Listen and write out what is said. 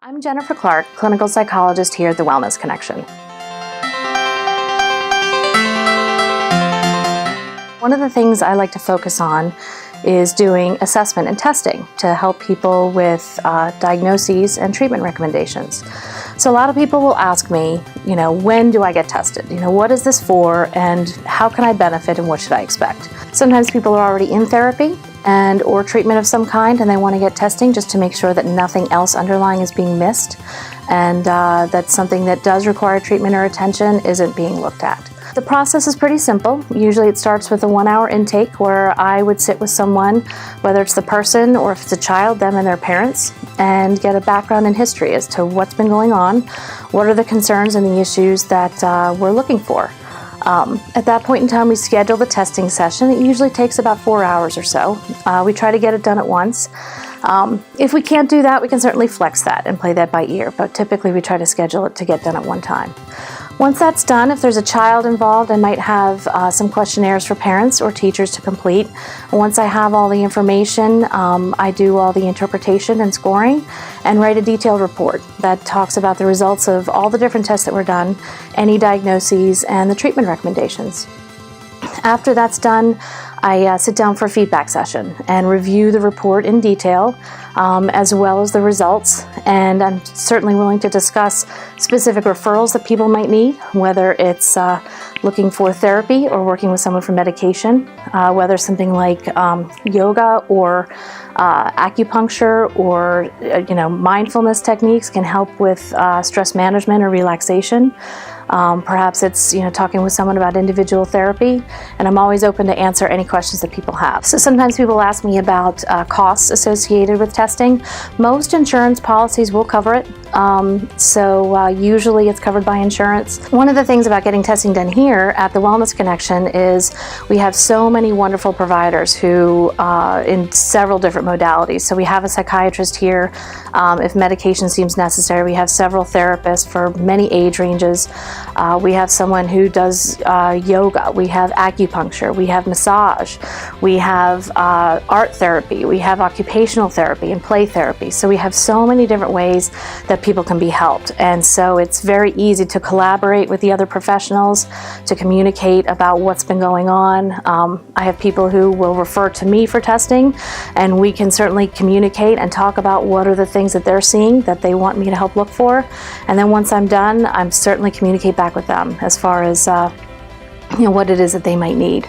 I'm Jennifer Clark, clinical psychologist here at the Wellness Connection. One of the things I like to focus on is doing assessment and testing to help people with diagnoses and treatment recommendations. So a lot of people will ask me, when do I get tested? What is this for and how can I benefit and what should I expect? Sometimes people are already in therapy or treatment of some kind and they want to get testing just to make sure that nothing else underlying is being missed and that something that does require treatment or attention isn't being looked at. The process is pretty simple. Usually it starts with a 1-hour intake where I would sit with someone, whether it's the person or if it's a child, them and their parents, and get a background and history as to what's been going on, what are the concerns and the issues that we're looking for. At that point in time, we schedule the testing session. It usually takes about 4 hours or so. We try to get it done at once. If we can't do that, we can certainly flex that and play that by ear, but typically we try to schedule it to get done at one time. Once that's done, if there's a child involved, I might have some questionnaires for parents or teachers to complete. Once I have all the information, I do all the interpretation and scoring and write a detailed report that talks about the results of all the different tests that were done, any diagnoses, and the treatment recommendations. After that's done, I sit down for a feedback session and review the report in detail, as well as the results, and I'm certainly willing to discuss specific referrals that people might need, whether it's looking for therapy or working with someone for medication, whether something like yoga or acupuncture or mindfulness techniques can help with stress management or relaxation. Perhaps it's talking with someone about individual therapy, and I'm always open to answer any questions that people have. So sometimes people ask me about costs associated with testing. Most insurance policies will cover it, so usually it's covered by insurance. One of the things about getting testing done here at the Wellness Connection is we have so many wonderful providers who in several different modalities. So we have a psychiatrist here if medication seems necessary. We have several therapists for many age ranges. We have someone who does yoga, we have acupuncture, we have massage, we have art therapy, we have occupational therapy and play therapy. So we have so many different ways that people can be helped. And so it's very easy to collaborate with the other professionals to communicate about what's been going on. I have people who will refer to me for testing, and we can certainly communicate and talk about what are the things that they're seeing that they want me to help look for. And then once I'm done, I'm certainly communicate back with them as far as what it is that they might need.